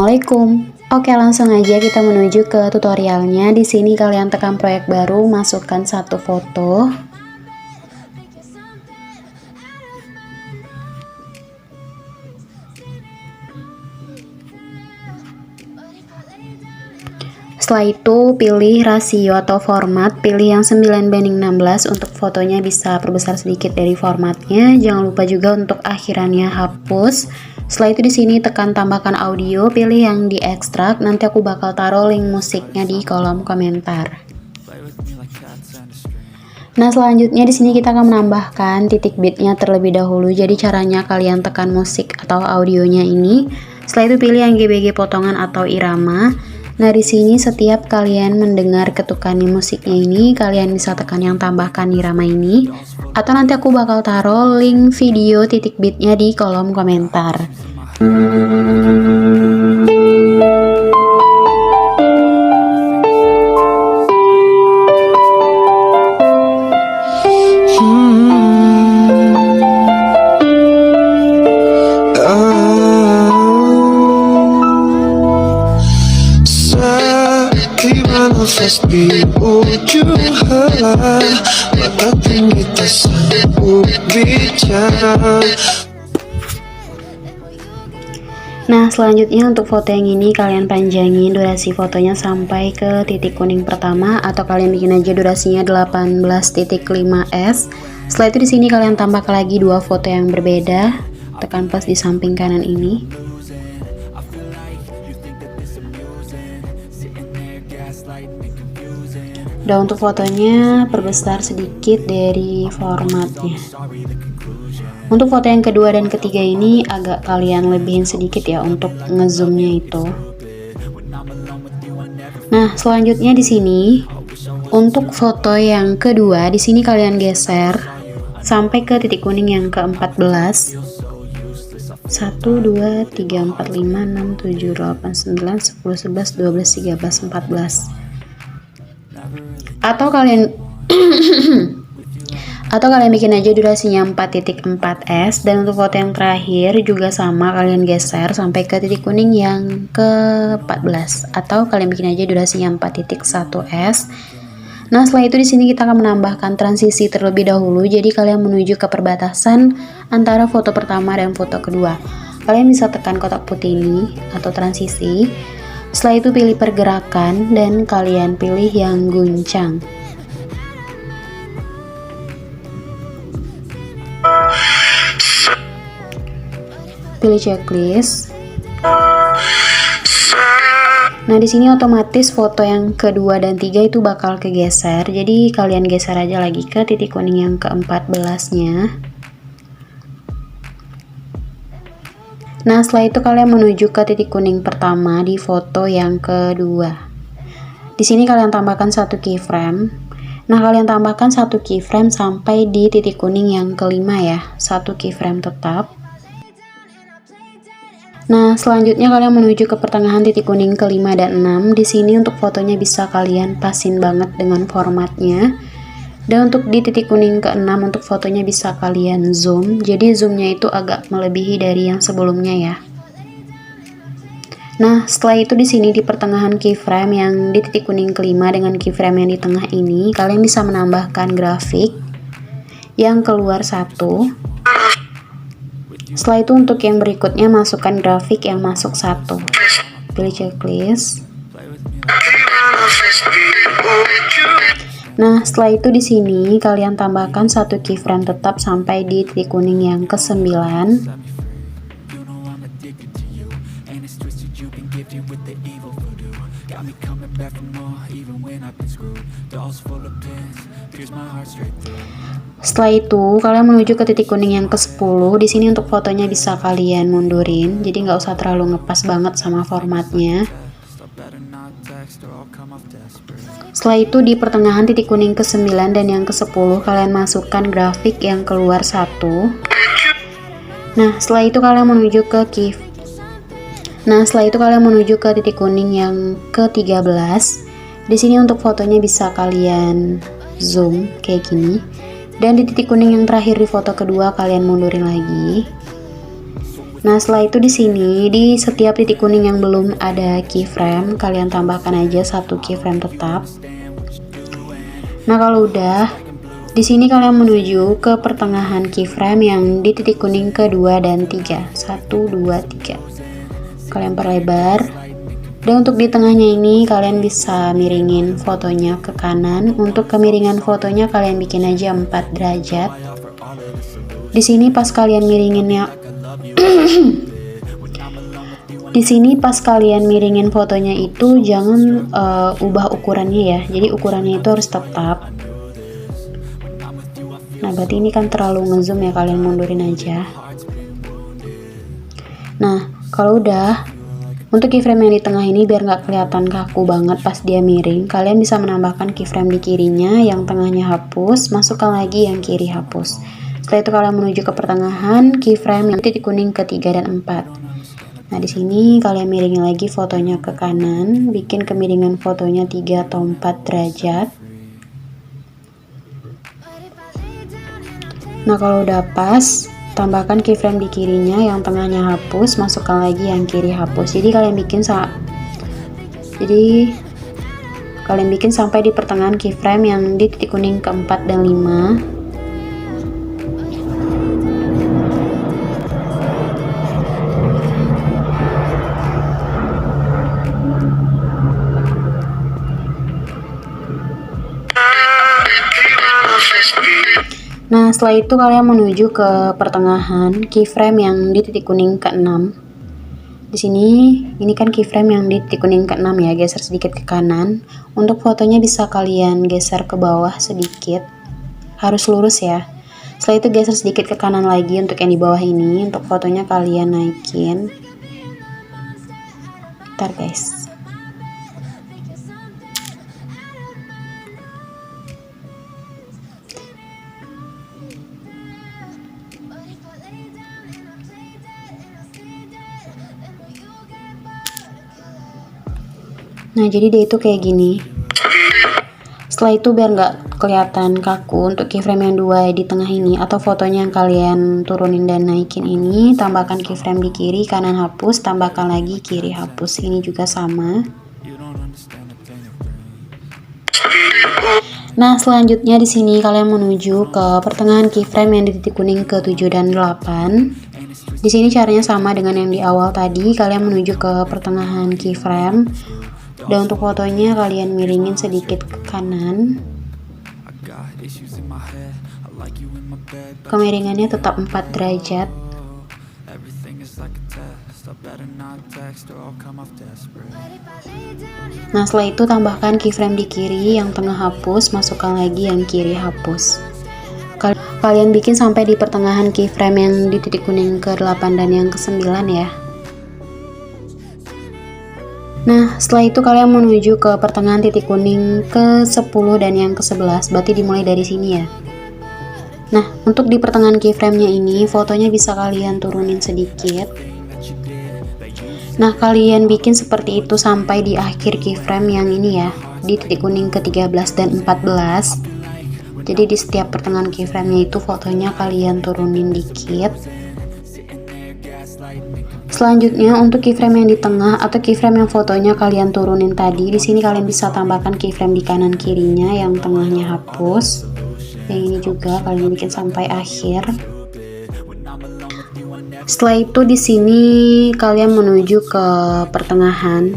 Assalamualaikum. Oke, langsung aja kita menuju ke tutorialnya. Di sini kalian tekan proyek baru, masukkan satu foto. Setelah itu pilih rasio atau format, pilih yang 9:16 untuk fotonya bisa perbesar sedikit dari formatnya. Jangan lupa juga untuk akhirannya hapus. Setelah itu di sini tekan tambahkan audio, pilih yang diekstrak. Nanti aku bakal taruh link musiknya di kolom komentar. Nah, selanjutnya di sini kita akan menambahkan titik bitnya terlebih dahulu. Jadi caranya kalian tekan musik atau audionya ini. Setelah itu pilih yang GBG potongan atau irama. Nah, di sini setiap kalian mendengar ketukan musiknya ini, kalian bisa tekan yang tambahkan irama ini, atau nanti aku bakal taruh link video titik bitnya di kolom komentar. Di ujung mata tinggi tak sanggup bicara. Nah, selanjutnya untuk foto yang ini kalian panjangin durasi fotonya sampai ke titik kuning pertama, atau kalian bikin aja durasinya 18.5s. Setelah itu di sini kalian tambah lagi dua foto yang berbeda, tekan plus di samping kanan ini. Dan untuk fotonya perbesar sedikit dari formatnya. Untuk foto yang kedua dan ketiga ini agak kalian lebihin sedikit ya untuk ngezoomnya itu. Nah, selanjutnya di sini untuk foto yang kedua di sini kalian geser sampai ke titik kuning yang ke-14. 1, 2, 3, 4, 5, 6, 7, 8, 9, 10, 11, 12, 13, 14. Atau kalian bikin aja durasinya 4.4s. Dan untuk foto yang terakhir juga sama, kalian geser sampai ke titik kuning yang ke-14, atau kalian bikin aja durasinya 4.1s. Nah, setelah itu di sini kita akan menambahkan transisi terlebih dahulu. Jadi kalian menuju ke perbatasan antara foto pertama dan foto kedua. Kalian bisa tekan kotak putih ini atau transisi. Setelah itu pilih pergerakan dan kalian pilih yang guncang. Pilih checklist. Nah, di sini otomatis foto yang kedua dan tiga itu bakal kegeser. Jadi kalian geser aja lagi ke titik kuning yang ke-14-nya. Nah, setelah itu kalian menuju ke titik kuning pertama di foto yang kedua. Di sini kalian tambahkan satu keyframe. Nah, kalian tambahkan satu keyframe sampai di titik kuning yang kelima ya. Satu keyframe tetap. Nah, selanjutnya kalian menuju ke pertengahan titik kuning kelima dan 6. Di sini untuk fotonya bisa kalian pasin banget dengan formatnya. Dan untuk di titik kuning ke-6 untuk fotonya bisa kalian zoom. Jadi zoomnya itu agak melebihi dari yang sebelumnya ya. Nah, setelah itu di sini di pertengahan keyframe yang di titik kuning kelima dengan keyframe yang di tengah ini, kalian bisa menambahkan grafik yang keluar satu. Setelah itu untuk yang berikutnya masukkan grafik yang masuk satu. Pilih checklist. Nah, setelah itu di sini kalian tambahkan satu keyframe tetap sampai di titik kuning yang ke-9. Setelah itu kalian menuju ke titik kuning yang ke-10. Di sini untuk fotonya bisa kalian mundurin, jadi nggak usah terlalu ngepas banget sama formatnya. Setelah itu di pertengahan titik kuning ke-9 dan yang ke-10 kalian masukkan grafik yang keluar satu. Nah, setelah itu kalian menuju ke titik kuning yang ke-13. Di sini untuk fotonya bisa kalian zoom kayak gini. Dan di titik kuning yang terakhir di foto kedua kalian mundurin lagi. Nah, setelah itu di sini di setiap titik kuning yang belum ada keyframe, kalian tambahkan aja satu keyframe tetap. Nah, kalau udah, di sini kalian menuju ke pertengahan keyframe yang di titik kuning kedua dan 3. 1, 2, 3. Kalian perlebar. Dan untuk di tengahnya ini kalian bisa miringin fotonya ke kanan. Untuk kemiringan fotonya kalian bikin aja 4 derajat. Di sini pas kalian miringinnya di sini pas kalian miringin fotonya itu jangan ubah ukurannya ya. Jadi ukurannya itu harus tetap. Nah, berarti ini kan terlalu ngezoom ya, kalian mundurin aja. Nah, kalau udah, untuk keyframe yang di tengah ini biar nggak kelihatan kaku banget pas dia miring, kalian bisa menambahkan keyframe di kirinya yang tengahnya hapus, masukkan lagi yang kiri hapus. Setelah itu kalian menuju ke pertengahan keyframe yang titik kuning ketiga dan 4. Nah, di sini kalian miringin lagi fotonya ke kanan, bikin kemiringan fotonya 3 atau 4 derajat. Nah, kalau udah pas, tambahkan keyframe di kirinya yang tengahnya hapus, masukkan lagi yang kiri hapus. Jadi kalian bikin sampai di pertengahan keyframe yang di titik kuning keempat dan 5. Nah, setelah itu kalian menuju ke pertengahan keyframe yang di titik kuning ke-6. Di sini, ini kan keyframe yang di titik kuning ke-6 ya, geser sedikit ke kanan. Untuk fotonya bisa kalian geser ke bawah sedikit. Harus lurus ya. Setelah itu geser sedikit ke kanan lagi untuk yang di bawah ini. Untuk fotonya kalian naikin. Bentar guys. Nah, jadi dia itu kayak gini. Setelah itu biar nggak kelihatan kaku, untuk keyframe yang 2 di tengah ini atau fotonya yang kalian turunin dan naikin ini, tambahkan keyframe di kiri, kanan hapus, tambahkan lagi kiri hapus. Ini juga sama. Nah, selanjutnya di sini kalian menuju ke pertengahan keyframe yang di titik kuning ke-7 dan 8. Di sini caranya sama dengan yang di awal tadi, kalian menuju ke pertengahan keyframe. Dan untuk fotonya kalian miringin sedikit ke kanan. Kemiringannya tetap 4 derajat. Nah, setelah itu tambahkan keyframe di kiri yang tengah hapus, masukkan lagi yang kiri hapus. Kalian bikin sampai di pertengahan keyframe yang di titik kuning ke-8 dan yang ke-9 ya. Nah, setelah itu kalian menuju ke pertengahan titik kuning ke-10 dan yang ke-11, berarti dimulai dari sini ya. Nah, untuk di pertengahan keyframe-nya ini, fotonya bisa kalian turunin sedikit. Nah, kalian bikin seperti itu sampai di akhir keyframe yang ini ya, di titik kuning ke-13 dan 14. Jadi di setiap pertengahan keyframe-nya itu fotonya kalian turunin dikit. Selanjutnya untuk keyframe yang di tengah atau keyframe yang fotonya kalian turunin tadi, di sini kalian bisa tambahkan keyframe di kanan kirinya yang tengahnya hapus. Yang ini juga kalian bikin sampai akhir. Setelah itu di sini kalian menuju ke pertengahan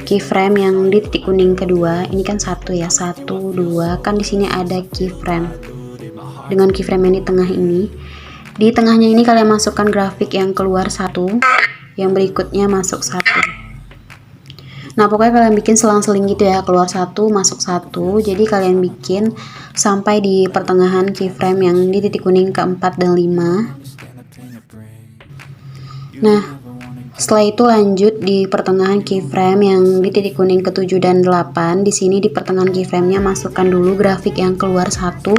keyframe yang di titik kuning kedua. Ini kan 1 ya, 1, 2. Kan di sini ada keyframe. Dengan keyframe yang di tengah ini. Di tengahnya ini kalian masukkan grafik yang keluar 1, yang berikutnya masuk 1. Nah, pokoknya kalian bikin selang-seling gitu ya, keluar 1, masuk 1. Jadi kalian bikin sampai di pertengahan keyframe yang di titik kuning ke-4 dan 5. Nah, setelah itu lanjut di pertengahan keyframe yang di titik kuning ke-7 dan 8. Di sini di pertengahan keyframe-nya masukkan dulu grafik yang keluar 1,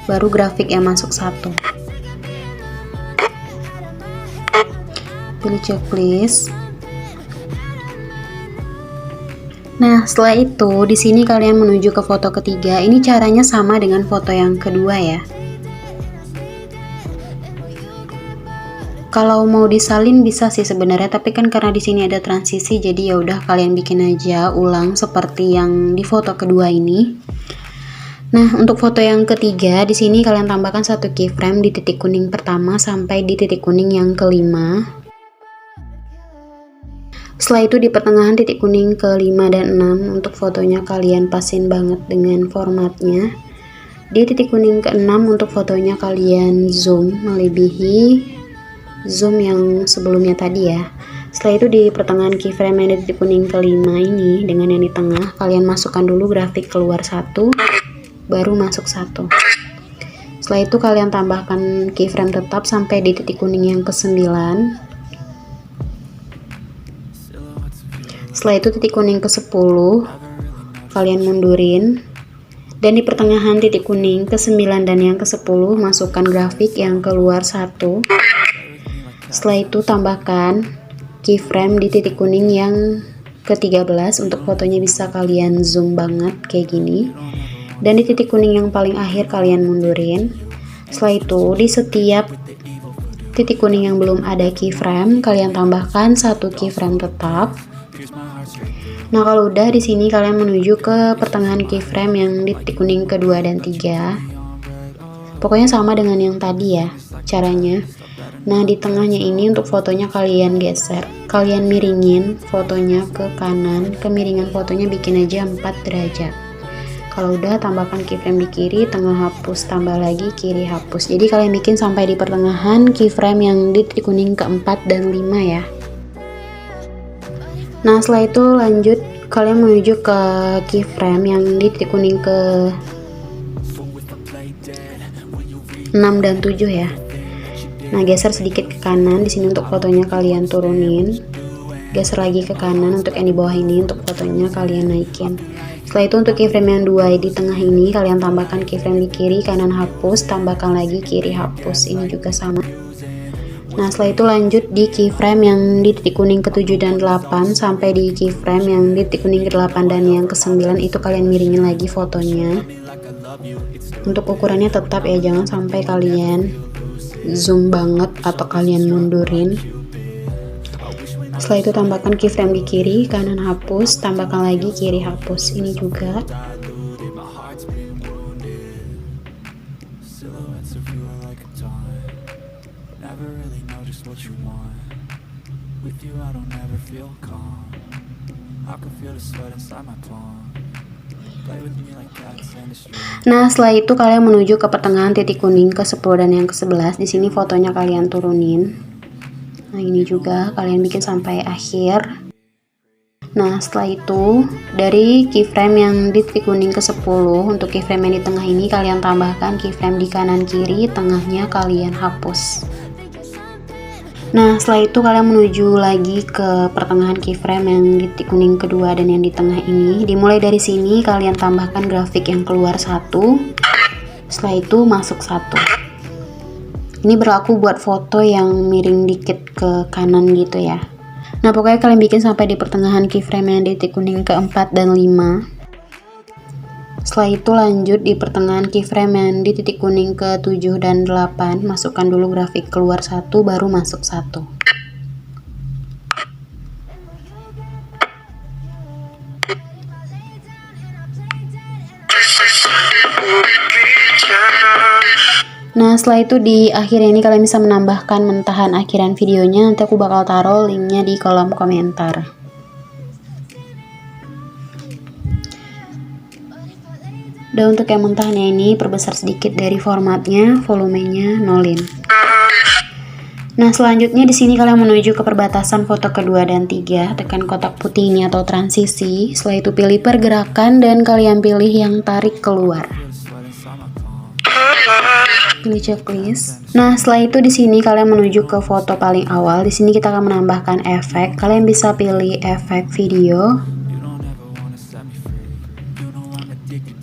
baru grafik yang masuk 1. Pilih checklist. Nah, setelah itu di sini kalian menuju ke foto ketiga. Ini caranya sama dengan foto yang kedua ya. Kalau mau disalin bisa sih sebenarnya, tapi kan karena di sini ada transisi, jadi ya udah kalian bikin aja ulang seperti yang di foto kedua ini. Nah, untuk foto yang ketiga di sini kalian tambahkan satu keyframe di titik kuning pertama sampai di titik kuning yang kelima. Setelah itu di pertengahan titik kuning ke-5 dan 6 untuk fotonya kalian pasin banget dengan formatnya. Di titik kuning ke-6 untuk fotonya kalian zoom melebihi zoom yang sebelumnya tadi ya. Setelah itu di pertengahan keyframe yang di titik kuning ke-5 ini dengan yang di tengah kalian masukkan dulu grafik keluar satu, baru masuk satu. Setelah itu kalian tambahkan keyframe tetap sampai di titik kuning yang ke-9. Setelah itu titik kuning ke-10 kalian mundurin, dan di pertengahan titik kuning ke-9 dan yang ke-10 masukkan grafik yang keluar satu. Setelah itu tambahkan keyframe di titik kuning yang ke-13 untuk fotonya bisa kalian zoom banget kayak gini. Dan di titik kuning yang paling akhir kalian mundurin. Setelah itu di setiap titik kuning yang belum ada keyframe kalian tambahkan satu keyframe tetap. Nah, kalau udah di sini kalian menuju ke pertengahan keyframe yang di titik kuning kedua dan 3. Pokoknya sama dengan yang tadi ya caranya. Nah, di tengahnya ini untuk fotonya kalian geser, kalian miringin fotonya ke kanan, kemiringan fotonya bikin aja 4 derajat. Kalau udah tambahkan keyframe di kiri, tengah hapus, tambah lagi kiri hapus. Jadi kalian bikin sampai di pertengahan keyframe yang di titik kuning ke-4 dan 5 ya. Nah, setelah itu lanjut kalian menuju ke keyframe yang di titik kuning ke 6 dan 7 ya. Nah, geser sedikit ke kanan di sini untuk fotonya kalian turunin. Geser lagi ke kanan untuk yang di bawah ini untuk fotonya kalian naikin. Setelah itu untuk keyframe yang 2 di tengah ini kalian tambahkan keyframe di kiri, kanan hapus, tambahkan lagi kiri hapus. Ini juga sama. Nah, setelah itu lanjut di keyframe yang di titik kuning ke-7 dan 8 sampai di keyframe yang di titik kuning ke-8 dan yang ke-9 itu kalian miringin lagi fotonya. Untuk ukurannya tetap ya, jangan sampai kalian zoom banget atau kalian mundurin. Setelah itu tambahkan keyframe di kiri, kanan hapus, tambahkan lagi kiri hapus. Ini juga. Nah, setelah itu kalian menuju ke pertengahan titik kuning ke-10 dan yang ke-11. Di sini fotonya kalian turunin. Nah, ini juga kalian bikin sampai akhir. Nah, setelah itu dari keyframe yang di titik kuning ke-10 untuk keyframe yang di tengah ini kalian tambahkan keyframe di kanan kiri, tengahnya kalian hapus. Nah, setelah itu kalian menuju lagi ke pertengahan keyframe yang di titik kuning kedua dan yang di tengah ini. Dimulai dari sini kalian tambahkan grafik yang keluar satu. Setelah itu masuk satu. Ini berlaku buat foto yang miring dikit ke kanan gitu ya. Nah, pokoknya kalian bikin sampai di pertengahan keyframe yang di titik kuning ke-4 dan 5. Setelah itu lanjut di pertengahan keyframe yang di titik kuning ke-7 dan 8, masukkan dulu grafik keluar satu, baru masuk satu. Nah, setelah itu di akhir ini kalian bisa menambahkan mentahan akhiran videonya, nanti aku bakal taruh linknya di kolom komentar. Dan untuk yang mentahnya ini perbesar sedikit dari formatnya, volumenya nolin. Nah, selanjutnya di sini kalian menuju ke perbatasan foto kedua dan 3, tekan kotak putih ini atau transisi. Setelah itu pilih pergerakan dan kalian pilih yang tarik keluar. Pilih checklist. Nah, setelah itu di sini kalian menuju ke foto paling awal. Di sini kita akan menambahkan efek. Kalian bisa pilih efek video.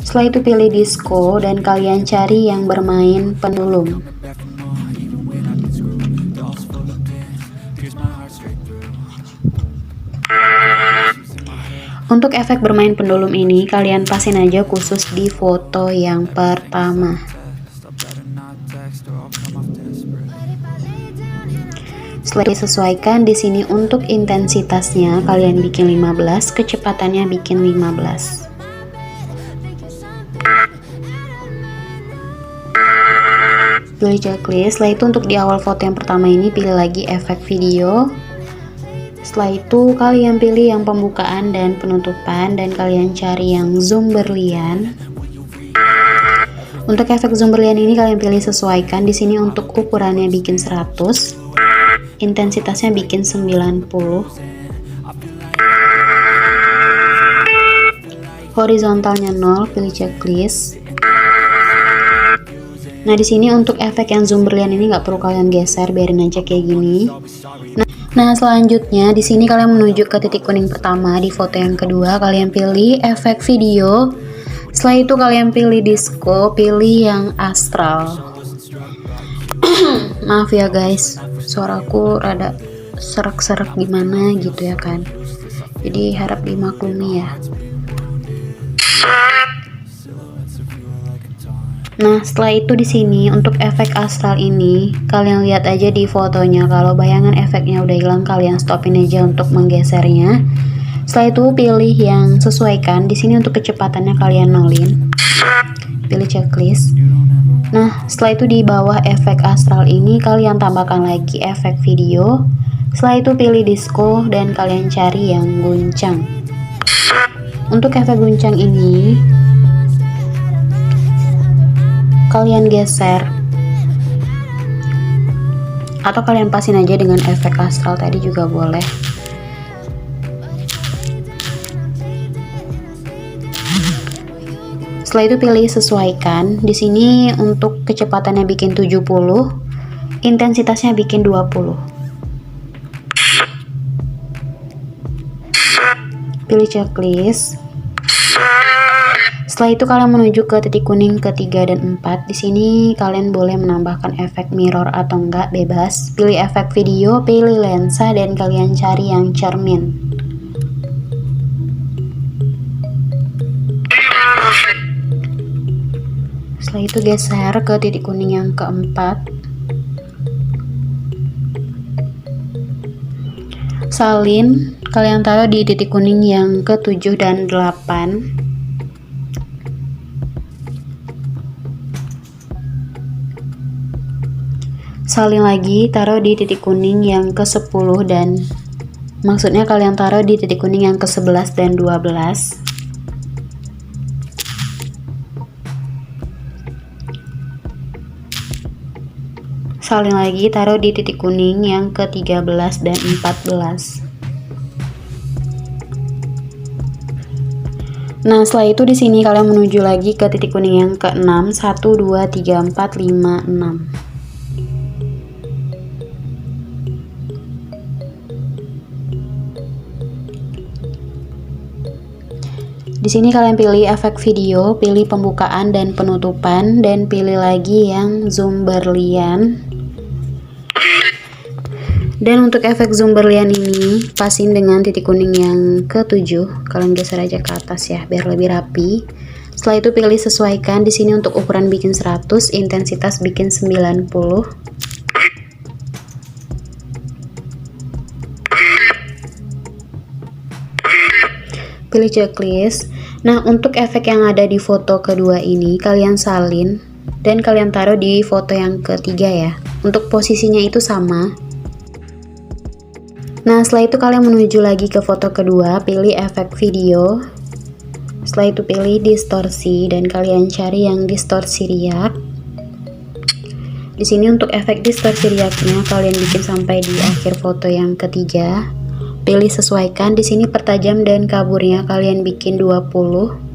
Setelah itu pilih disco dan kalian cari yang bermain pendulum. Untuk efek bermain pendulum ini kalian pasin aja khusus di foto yang pertama. Setelah disesuaikan di sini untuk intensitasnya kalian bikin 15, kecepatannya bikin 15. Pilih checklist. Setelah itu untuk di awal foto yang pertama ini pilih lagi efek video. Setelah itu kalian pilih yang pembukaan dan penutupan dan kalian cari yang zoom berlian. Untuk efek zoom berlian ini kalian pilih sesuaikan. Di sini untuk ukurannya bikin 100, intensitasnya bikin 90, horizontalnya 0, pilih checklist. Nah di sini untuk efek yang zoom berlian ini nggak perlu kalian geser, biarin aja kayak gini. Nah selanjutnya di sini kalian menuju ke titik kuning pertama di foto yang kedua, kalian pilih efek video. Setelah itu kalian pilih disco, pilih yang astral. Maaf ya guys, suaraku rada serak-serak gimana gitu ya kan. Jadi harap dimaklumi ya. Nah setelah itu di sini untuk efek astral ini kalian lihat aja di fotonya, kalau bayangan efeknya udah hilang kalian stopin aja untuk menggesernya. Setelah itu pilih yang sesuaikan. Di sini untuk kecepatannya kalian nolin, pilih checklist. Nah setelah itu di bawah efek astral ini kalian tambahkan lagi efek video. Setelah itu pilih disco dan kalian cari yang guncang. Untuk efek guncang ini kalian geser atau kalian pasin aja dengan efek astral tadi juga boleh. Setelah itu pilih sesuaikan. Di sini untuk kecepatannya bikin 70, intensitasnya bikin 20. Pilih checklist. Setelah itu kalian menuju ke titik kuning ketiga dan 4. Di sini kalian boleh menambahkan efek mirror atau enggak, bebas. Pilih efek video, pilih lensa dan kalian cari yang cermin. Setelah itu geser ke titik kuning yang keempat. Salin kalian taruh di titik kuning yang ke-7 dan 8. Salin lagi taruh di titik kuning yang ke-10 dan maksudnya kalian taruh di titik kuning yang ke-11 dan 12. Salin lagi taruh di titik kuning yang ke-13 dan 14. Nah setelah itu di sini kalian menuju lagi ke titik kuning yang ke-6. 1 2 3 4 5 6. Di sini kalian pilih efek video, pilih pembukaan dan penutupan, dan pilih lagi yang zoom berlian. Dan untuk efek zoom berlian ini pasin dengan titik kuning yang ke-7. Kalian geser aja ke atas ya biar lebih rapi. Setelah itu pilih sesuaikan. Di sini untuk ukuran bikin 100, intensitas bikin 90. Pilih checklist. Nah untuk efek yang ada di foto kedua ini kalian salin dan kalian taruh di foto yang ketiga ya. Untuk posisinya itu sama. Nah setelah itu kalian menuju lagi ke foto kedua, pilih efek video. Setelah itu pilih distorsi dan kalian cari yang distorsi riak. Di sini untuk efek distorsi riaknya kalian bikin sampai di akhir foto yang ketiga. Pilih sesuaikan. Di sini pertajam dan kaburnya kalian bikin 20.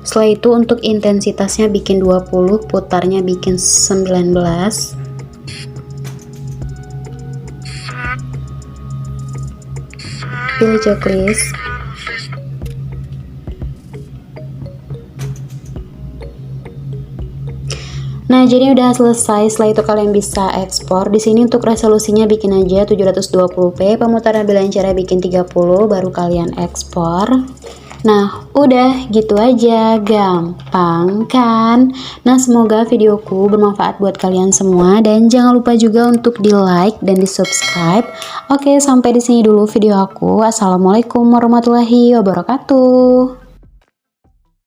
Setelah itu untuk intensitasnya bikin 20, putarnya bikin 19. Pilih checklist. Nah, jadi udah selesai. Setelah itu kalian bisa ekspor. Di sini untuk resolusinya bikin aja 720p, pemutaran pilihan cara bikin 30, baru kalian ekspor. Nah, udah gitu aja, gampang kan? Nah, semoga videoku bermanfaat buat kalian semua dan jangan lupa juga untuk di-like dan di-subscribe. Oke, sampai di sini dulu video aku. Assalamualaikum warahmatullahi wabarakatuh.